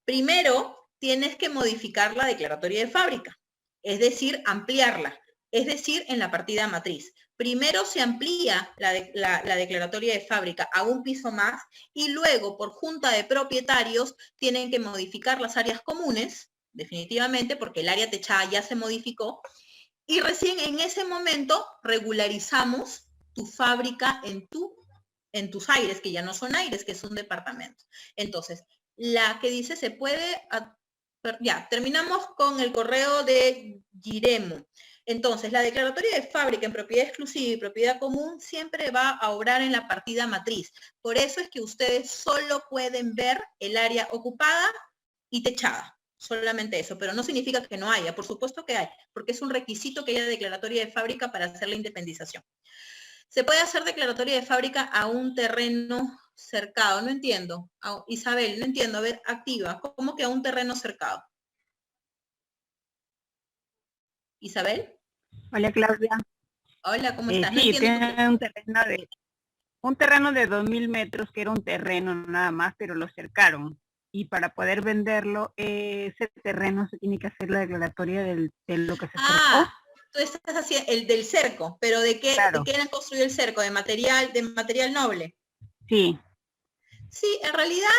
primero tienes que modificar la declaratoria de fábrica, es decir, ampliarla. Es decir, en la partida matriz. Primero se amplía la declaratoria de fábrica a un piso más y luego por junta de propietarios tienen que modificar las áreas comunes, definitivamente, porque el área techada ya se modificó, y recién en ese momento regularizamos tu fábrica en tus aires, que ya no son aires, que es un departamento. Entonces, la que dice se puede... Ya, terminamos con el correo de Giremo. Entonces, la declaratoria de fábrica en propiedad exclusiva y propiedad común siempre va a obrar en la partida matriz. Por eso es que ustedes solo pueden ver el área ocupada y techada. Solamente eso, pero no significa que no haya. Por supuesto que hay, porque es un requisito que haya declaratoria de fábrica para hacer la independización. ¿Se puede hacer declaratoria de fábrica a un terreno cercado? No entiendo. Isabel, no entiendo. A ver, activa. ¿Cómo que a un terreno cercado? Isabel. Hola, Claudia. Hola, ¿cómo estás? No sí, entiendo tiene un terreno de 2000 metros, que era un terreno nada más, pero lo cercaron. Y para poder venderlo, ese terreno se tiene que hacer la declaratoria de lo que se cercó. Tú estás haciendo el del cerco, pero ¿de qué, claro, ¿de qué eran construido el cerco? ¿De material noble? Sí. Sí, en realidad,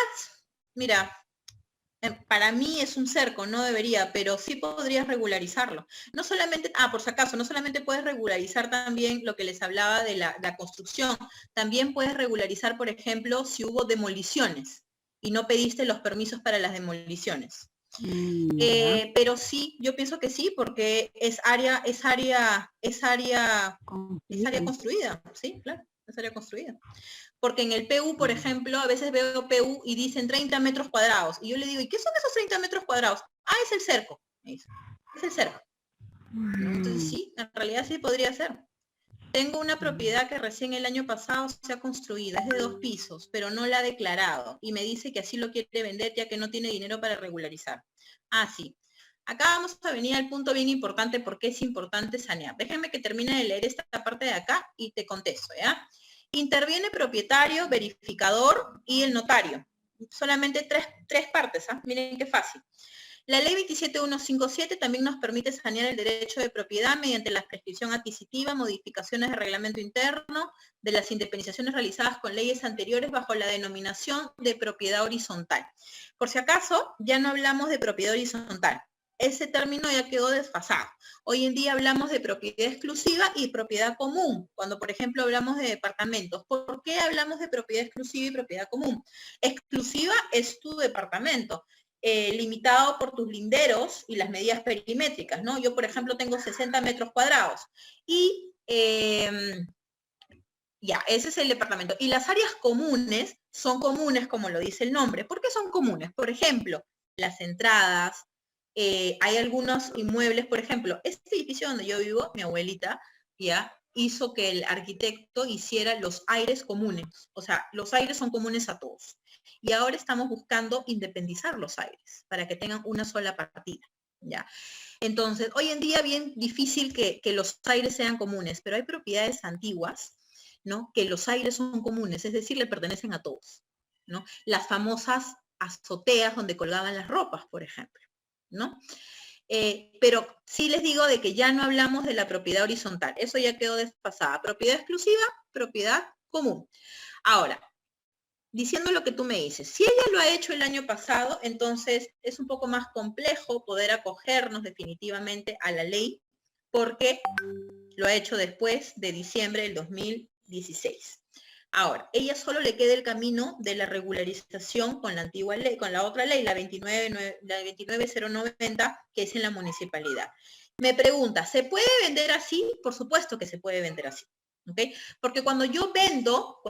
mira, para mí es un cerco, no debería, pero sí podrías regularizarlo. No solamente, por si acaso, no solamente puedes regularizar también lo que les hablaba de la construcción, también puedes regularizar, por ejemplo, si hubo demoliciones y no pediste los permisos para las demoliciones. Pero sí, yo pienso que sí, porque es área construida, sí, claro, es área construida. Porque en el PU, por ejemplo, a veces veo PU y dicen 30 metros cuadrados. Y yo le digo, ¿y qué son esos 30 metros cuadrados? Es el cerco. Es el cerco. Entonces sí, en realidad sí podría ser. Tengo una propiedad que recién el año pasado se ha construido, es de 2 pisos, pero no la ha declarado. Y me dice que así lo quiere vender ya que no tiene dinero para regularizar. Sí. Acá vamos a venir al punto bien importante, porque es importante sanear. Déjenme que termine de leer esta parte de acá y te contesto, ¿ya? Interviene propietario, verificador y el notario. Solamente tres partes, miren qué fácil. La ley 27157 también nos permite sanear el derecho de propiedad mediante la prescripción adquisitiva, modificaciones de reglamento interno, de las independizaciones realizadas con leyes anteriores bajo la denominación de propiedad horizontal. Por si acaso, ya no hablamos de propiedad horizontal. ese término ya quedó desfasado. Hoy en día hablamos de propiedad exclusiva y propiedad común, cuando por ejemplo hablamos de departamentos. ¿Por qué hablamos de propiedad exclusiva y propiedad común? Exclusiva es tu departamento, limitado por tus linderos y las medidas perimétricas, ¿no? Yo, por ejemplo, tengo 60 metros cuadrados y ya, ese es el departamento. Y las áreas comunes son comunes, como lo dice el nombre. ¿Por qué son comunes? Por ejemplo, las entradas, hay algunos inmuebles, por ejemplo, este edificio donde yo vivo, mi abuelita, ya, hizo que el arquitecto hiciera los aires comunes. O sea, los aires son comunes a todos. Y ahora estamos buscando independizar los aires para que tengan una sola partida, ¿ya? Entonces, hoy en día bien difícil que los aires sean comunes, pero hay propiedades antiguas, ¿no? Que los aires son comunes, es decir, le pertenecen a todos, ¿no? Las famosas azoteas donde colgaban las ropas, por ejemplo, ¿no? Pero sí les digo de que ya no hablamos de la propiedad horizontal, eso ya quedó desfasada. Propiedad exclusiva, propiedad común. Ahora, diciendo lo que tú me dices, si ella lo ha hecho el año pasado, entonces es un poco más complejo poder acogernos definitivamente a la ley, porque lo ha hecho después de diciembre del 2016. Ahora, ella solo le queda el camino de la regularización con la antigua ley, con la otra ley, la 29090, que es en la municipalidad. Me pregunta, ¿se puede vender así? Por supuesto que se puede vender así, ¿ok? Porque cuando yo vendo,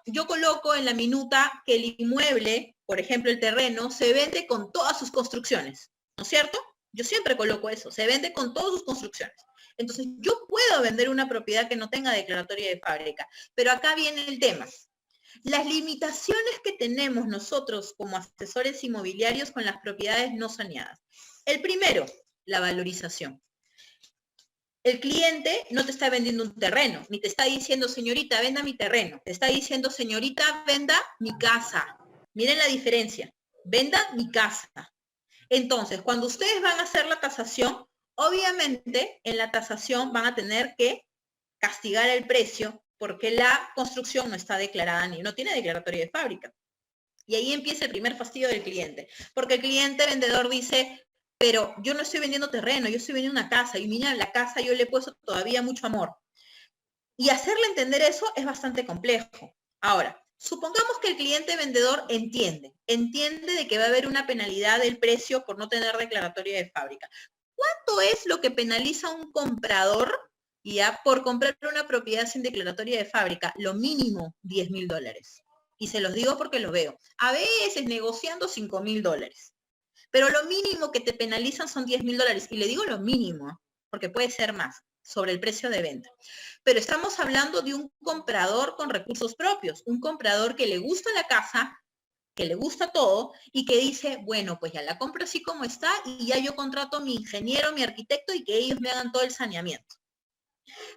yo coloco en la minuta que el inmueble, por ejemplo, el terreno, se vende con todas sus construcciones, ¿no es cierto? Yo siempre coloco eso, se vende con todas sus construcciones. Entonces, yo puedo vender una propiedad que no tenga declaratoria de fábrica, pero acá viene el tema. Las limitaciones que tenemos nosotros como asesores inmobiliarios con las propiedades no saneadas. El primero, la valorización. El cliente no te está vendiendo un terreno, ni te está diciendo, señorita, venda mi terreno. Te está diciendo, señorita, venda mi casa. Miren la diferencia. Venda mi casa. Entonces, cuando ustedes van a hacer la tasación, obviamente en la tasación van a tener que castigar el precio porque la construcción no está declarada ni no tiene declaratoria de fábrica. Y ahí empieza el primer fastidio del cliente. Porque el cliente vendedor dice, pero yo no estoy vendiendo terreno, yo estoy vendiendo una casa. Y mira, la casa yo le he puesto todavía mucho amor. Y hacerle entender eso es bastante complejo. Ahora, supongamos que el cliente vendedor entiende de que va a haber una penalidad del precio por no tener declaratoria de fábrica. ¿Cuánto es lo que penaliza un comprador ya por comprar una propiedad sin declaratoria de fábrica? Lo mínimo, $10,000. Y se los digo porque lo veo. A veces negociando $5,000. Pero lo mínimo que te penalizan son $10,000. Y le digo lo mínimo, porque puede ser más, sobre el precio de venta. Pero estamos hablando de un comprador con recursos propios, un comprador que le gusta la casa, que le gusta todo y que dice, bueno, pues ya la compro así como está y ya yo contrato a mi ingeniero, mi arquitecto y que ellos me hagan todo el saneamiento.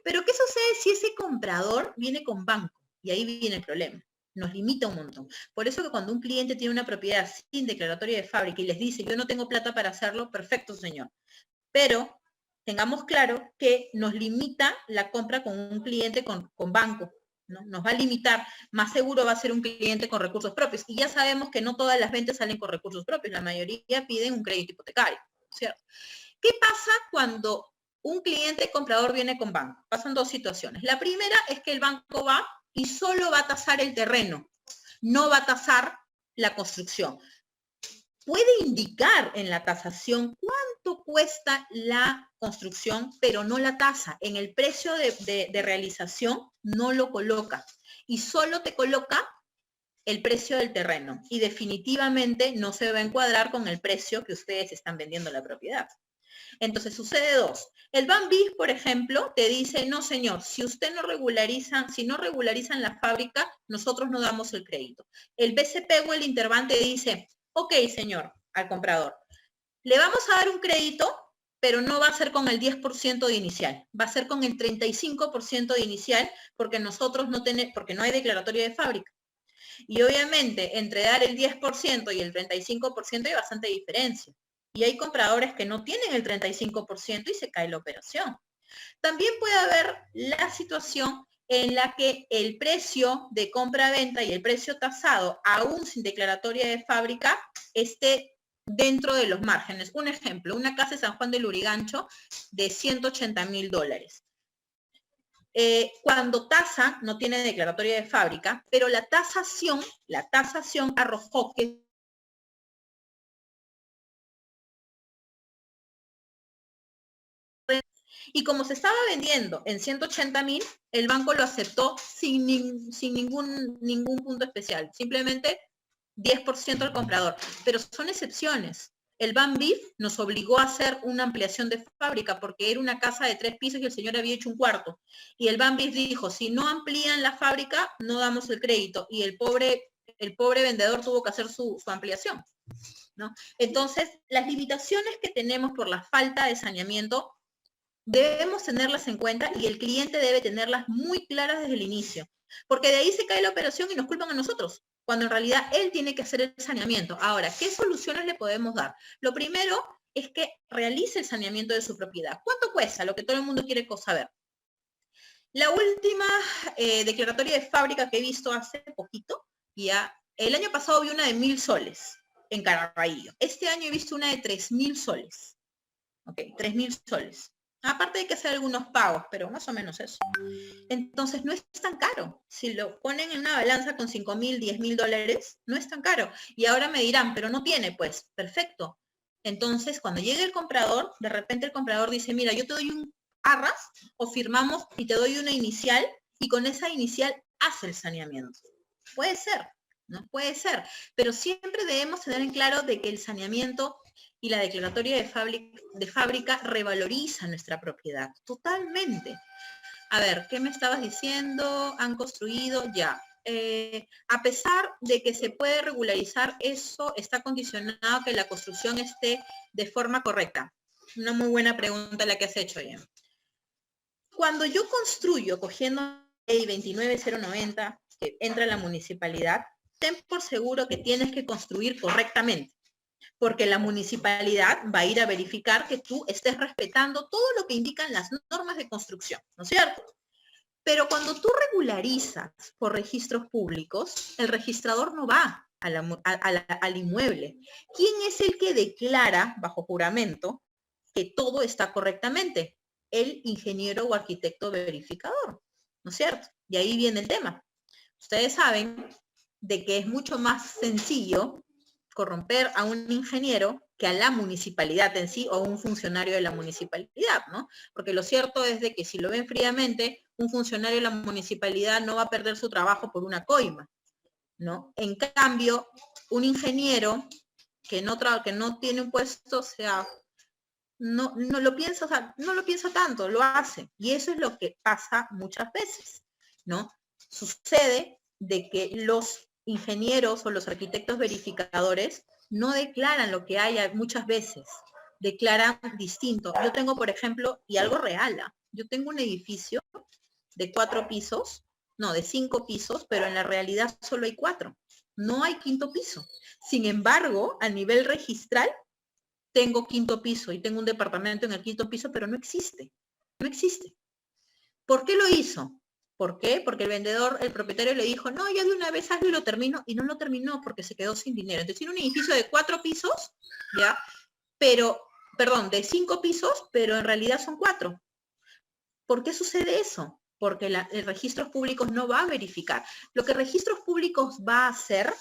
Pero ¿qué sucede si ese comprador viene con banco? Y ahí viene el problema. Nos limita un montón. Por eso que cuando un cliente tiene una propiedad sin declaratoria de fábrica y les dice, yo no tengo plata para hacerlo, perfecto, señor. Pero tengamos claro que nos limita la compra con un cliente con banco, ¿no? Nos va a limitar, más seguro va a ser un cliente con recursos propios. Y ya sabemos que no todas las ventas salen con recursos propios, la mayoría piden un crédito hipotecario, ¿cierto? ¿Qué pasa cuando un cliente comprador viene con banco? Pasan dos situaciones. La primera es que el banco va y solo va a tasar el terreno, no va a tasar la construcción. Puede indicar en la tasación cuánto cuesta la construcción, pero no la tasa. En el precio de realización no lo coloca y solo te coloca el precio del terreno y definitivamente no se va a encuadrar con el precio que ustedes están vendiendo la propiedad. Entonces sucede dos. El BANBIS, por ejemplo, te dice, no señor, si usted no regulariza, si no regularizan la fábrica, nosotros no damos el crédito. El BCP o el Interban te dice, ok, señor, al comprador, le vamos a dar un crédito, pero no va a ser con el 10% de inicial, va a ser con el 35% de inicial, porque nosotros no tenemos, porque no hay declaratoria de fábrica. Y obviamente, entre dar el 10% y el 35% hay bastante diferencia. Y hay compradores que no tienen el 35% y se cae la operación. También puede haber la situación en la que el precio de compra-venta y el precio tasado, aún sin declaratoria de fábrica, esté dentro de los márgenes. Un ejemplo, una casa de San Juan del Lurigancho de $180.000. Cuando tasa, no tiene declaratoria de fábrica, pero la tasación arrojó que y como se estaba vendiendo en 180.000, el banco lo aceptó sin ningún punto especial, simplemente 10% al comprador, pero son excepciones. El BANBIF nos obligó a hacer una ampliación de fábrica porque era una casa de 3 pisos y el señor había hecho un cuarto. Y el BANBIF dijo, si no amplían la fábrica, no damos el crédito. Y el pobre vendedor tuvo que hacer su ampliación, ¿no? Entonces, las limitaciones que tenemos por la falta de saneamiento debemos tenerlas en cuenta y el cliente debe tenerlas muy claras desde el inicio. Porque de ahí se cae la operación y nos culpan a nosotros, cuando en realidad él tiene que hacer el saneamiento. Ahora, ¿qué soluciones le podemos dar? Lo primero es que realice el saneamiento de su propiedad. ¿Cuánto cuesta? Lo que todo el mundo quiere saber. La última declaratoria de fábrica que he visto hace poquito, ya, el año pasado vi una de 1.000 soles en Caraballo. Este año he visto una de 3.000 soles. Ok, 3.000 soles. Aparte de que hacer algunos pagos, pero más o menos eso. Entonces no es tan caro. Si lo ponen en una balanza con 5.000, 10.000 dólares, no es tan caro. Y ahora me dirán, pero no tiene, pues, perfecto. Entonces, cuando llegue el comprador, de repente el comprador dice, mira, yo te doy un arras o firmamos y te doy una inicial y con esa inicial hace el saneamiento. Puede ser, ¿no? Puede ser. Pero siempre debemos tener en claro de que el saneamiento y la declaratoria de fábrica revaloriza nuestra propiedad, totalmente. A ver, ¿qué me estabas diciendo? Han construido ya. A pesar de que se puede regularizar, eso está condicionado a que la construcción esté de forma correcta. Una muy buena pregunta la que has hecho, ya. Cuando yo construyo, cogiendo la ley 29090, que entra la municipalidad, ten por seguro que tienes que construir correctamente, porque la municipalidad va a ir a verificar que tú estés respetando todo lo que indican las normas de construcción, ¿no es cierto? Pero cuando tú regularizas por registros públicos, el registrador no va al inmueble. ¿Quién es el que declara, bajo juramento, que todo está correctamente? El ingeniero o arquitecto verificador, ¿no es cierto? Y ahí viene el tema. Ustedes saben de que es mucho más sencillo corromper a un ingeniero que a la municipalidad en sí o a un funcionario de la municipalidad, ¿no? Porque lo cierto es de que si lo ven fríamente, un funcionario de la municipalidad no va a perder su trabajo por una coima, ¿no? En cambio, un ingeniero que no tiene un puesto, o sea, no lo piensa, o sea, no lo piensa tanto, lo hace. Y eso es lo que pasa muchas veces, ¿no? Sucede de que los ingenieros o los arquitectos verificadores no declaran lo que hay muchas veces, declaran distinto. Yo tengo, por ejemplo, y algo real, yo tengo un edificio de 4 pisos, no, de 5 pisos, pero en la realidad solo hay 4. No hay quinto piso. Sin embargo, a nivel registral, tengo quinto piso y tengo un departamento en el quinto piso, pero no existe. No existe. ¿Por qué lo hizo? ¿Por qué? Porque el propietario le dijo, no, ya de una vez hazlo y lo termino, y no lo terminó porque se quedó sin dinero. Entonces tiene un edificio de 4 pisos, ¿ya? Pero, perdón, de 5 pisos, pero en realidad son 4. ¿Por qué sucede eso? Porque el registros públicos no va a verificar. Lo que registros públicos va a hacer,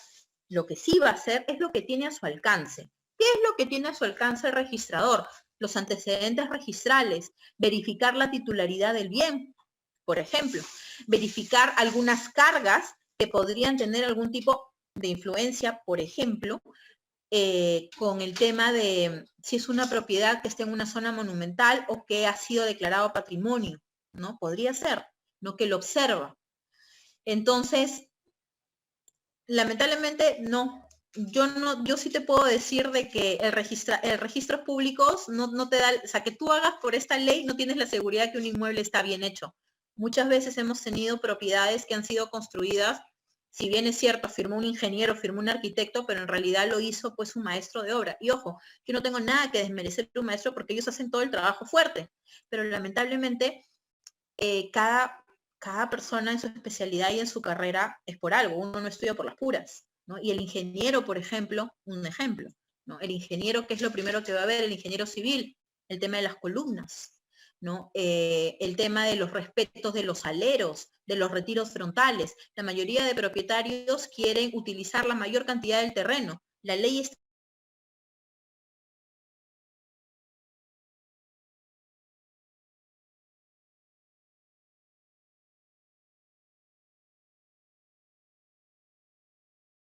lo que sí va a hacer, es lo que tiene a su alcance. ¿Qué es lo que tiene a su alcance el registrador? Los antecedentes registrales, verificar la titularidad del bien, por ejemplo, verificar algunas cargas que podrían tener algún tipo de influencia, por ejemplo, con el tema de si es una propiedad que esté en una zona monumental o que ha sido declarado patrimonio, ¿no? Podría ser, ¿no? Que lo observa. Entonces, lamentablemente, no. Yo sí te puedo decir de que el registros públicos no te da, o sea, que tú hagas por esta ley no tienes la seguridad que un inmueble está bien hecho. Muchas veces hemos tenido propiedades que han sido construidas, si bien es cierto, firmó un ingeniero, firmó un arquitecto, pero en realidad lo hizo pues un maestro de obra. Y ojo, yo no tengo nada que desmerecer de un maestro porque ellos hacen todo el trabajo fuerte, pero lamentablemente cada persona en su especialidad y en su carrera es por algo, uno no estudia por las puras, ¿no? Y el ingeniero, por ejemplo, un ejemplo, ¿no? El ingeniero, ¿qué es lo primero que va a ver? El ingeniero civil, el tema de las columnas, ¿no? El tema de los respetos de los aleros, de los retiros frontales. La mayoría de propietarios quieren utilizar la mayor cantidad del terreno. La ley está